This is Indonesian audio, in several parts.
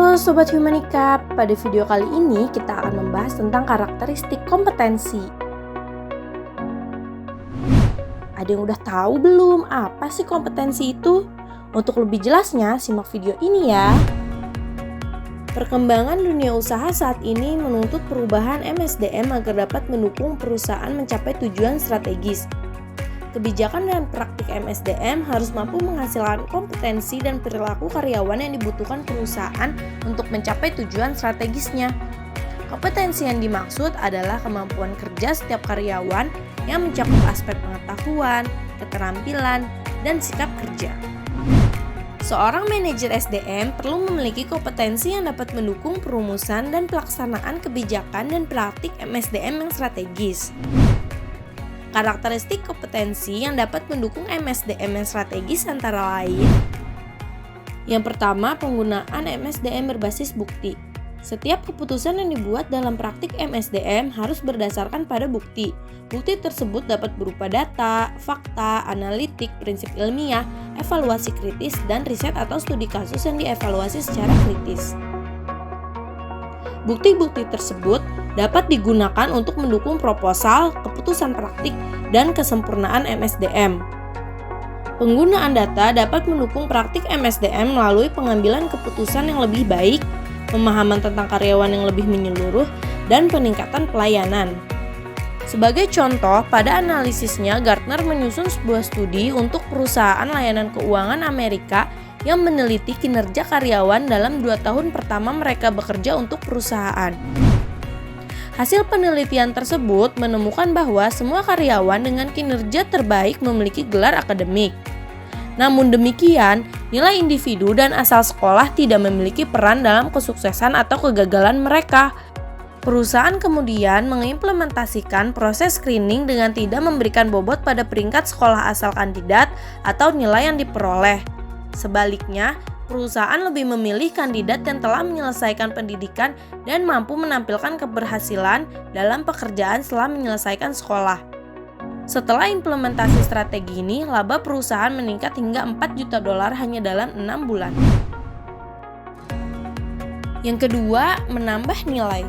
Halo Sobat Humanika, pada video kali ini kita akan membahas tentang karakteristik kompetensi. Ada yang udah tahu belum apa sih kompetensi itu? Untuk lebih jelasnya, simak video ini ya. Perkembangan dunia usaha saat ini menuntut perubahan MSDM agar dapat mendukung perusahaan mencapai tujuan strategis. Kebijakan dan praktik MSDM harus mampu menghasilkan kompetensi dan perilaku karyawan yang dibutuhkan perusahaan untuk mencapai tujuan strategisnya. Kompetensi yang dimaksud adalah kemampuan kerja setiap karyawan yang mencakup aspek pengetahuan, keterampilan, dan sikap kerja. Seorang manajer SDM perlu memiliki kompetensi yang dapat mendukung perumusan dan pelaksanaan kebijakan dan praktik MSDM yang strategis. Karakteristik kompetensi yang dapat mendukung MSDM yang strategis antara lain: yang pertama, penggunaan MSDM berbasis bukti. Setiap keputusan yang dibuat dalam praktik MSDM harus berdasarkan pada bukti. Bukti tersebut dapat berupa data, fakta, analitik, prinsip ilmiah, evaluasi kritis, dan riset atau studi kasus yang dievaluasi secara kritis. Bukti-bukti tersebut dapat digunakan untuk mendukung proposal, keputusan praktik, dan kesempurnaan MSDM. Penggunaan data dapat mendukung praktik MSDM melalui pengambilan keputusan yang lebih baik, pemahaman tentang karyawan yang lebih menyeluruh, dan peningkatan pelayanan. Sebagai contoh, pada analisisnya Gartner menyusun sebuah studi untuk perusahaan layanan keuangan Amerika yang meneliti kinerja karyawan dalam 2 tahun pertama mereka bekerja untuk perusahaan. Hasil penelitian tersebut menemukan bahwa semua karyawan dengan kinerja terbaik memiliki gelar akademik. Namun demikian, nilai individu dan asal sekolah tidak memiliki peran dalam kesuksesan atau kegagalan mereka. Perusahaan kemudian mengimplementasikan proses screening dengan tidak memberikan bobot pada peringkat sekolah asal kandidat atau nilai yang diperoleh. Sebaliknya, perusahaan lebih memilih kandidat yang telah menyelesaikan pendidikan dan mampu menampilkan keberhasilan dalam pekerjaan setelah menyelesaikan sekolah. Setelah implementasi strategi ini, laba perusahaan meningkat hingga $4 juta hanya dalam 6 bulan. Yang kedua, menambah nilai.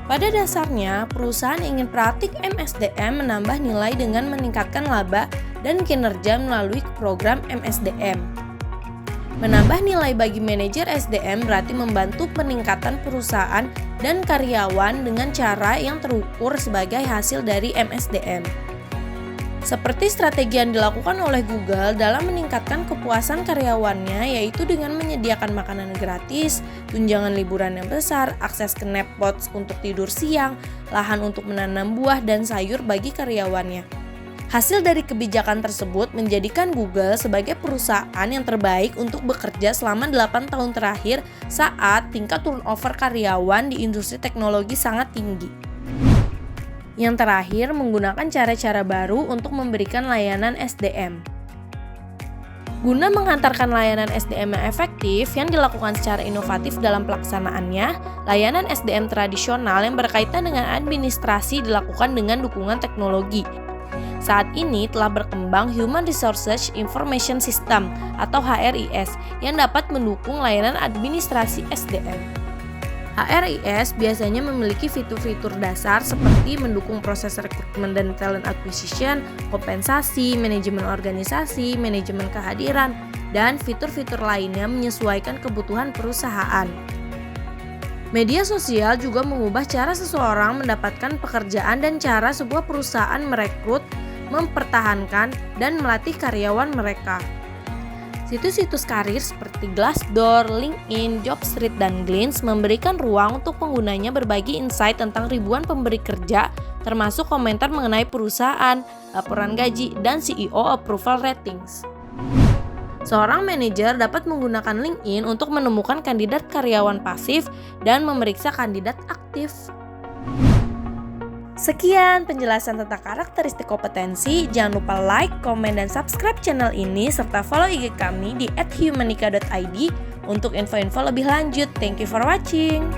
Pada dasarnya, perusahaan ingin praktik MSDM menambah nilai dengan meningkatkan laba dan kinerja melalui program MSDM. Menambah nilai bagi manajer SDM berarti membantu peningkatan perusahaan dan karyawan dengan cara yang terukur sebagai hasil dari MSDM. Seperti strategi yang dilakukan oleh Google dalam meningkatkan kepuasan karyawannya, yaitu dengan menyediakan makanan gratis, tunjangan liburan yang besar, akses ke Napbox untuk tidur siang, lahan untuk menanam buah dan sayur bagi karyawannya. Hasil dari kebijakan tersebut menjadikan Google sebagai perusahaan yang terbaik untuk bekerja selama 8 tahun terakhir saat tingkat turnover karyawan di industri teknologi sangat tinggi. Yang terakhir, menggunakan cara-cara baru untuk memberikan layanan SDM. Guna menghantarkan layanan SDM yang efektif yang dilakukan secara inovatif dalam pelaksanaannya, layanan SDM tradisional yang berkaitan dengan administrasi dilakukan dengan dukungan teknologi. Saat ini telah berkembang Human Resources Information System atau HRIS yang dapat mendukung layanan administrasi SDM. HRIS biasanya memiliki fitur-fitur dasar seperti mendukung proses rekrutmen dan talent acquisition, kompensasi, manajemen organisasi, manajemen kehadiran, dan fitur-fitur lainnya menyesuaikan kebutuhan perusahaan. Media sosial juga mengubah cara seseorang mendapatkan pekerjaan dan cara sebuah perusahaan merekrut, mempertahankan, dan melatih karyawan mereka. Situs-situs karir seperti Glassdoor, LinkedIn, Jobstreet, dan Glints memberikan ruang untuk penggunanya berbagi insight tentang ribuan pemberi kerja, termasuk komentar mengenai perusahaan, laporan gaji, dan CEO approval ratings. Seorang manajer dapat menggunakan LinkedIn untuk menemukan kandidat karyawan pasif dan memeriksa kandidat aktif. Sekian penjelasan tentang karakteristik kompetensi. Jangan lupa like, komen, dan subscribe channel ini serta follow IG kami di @humanika.id untuk info-info lebih lanjut. Thank you for watching.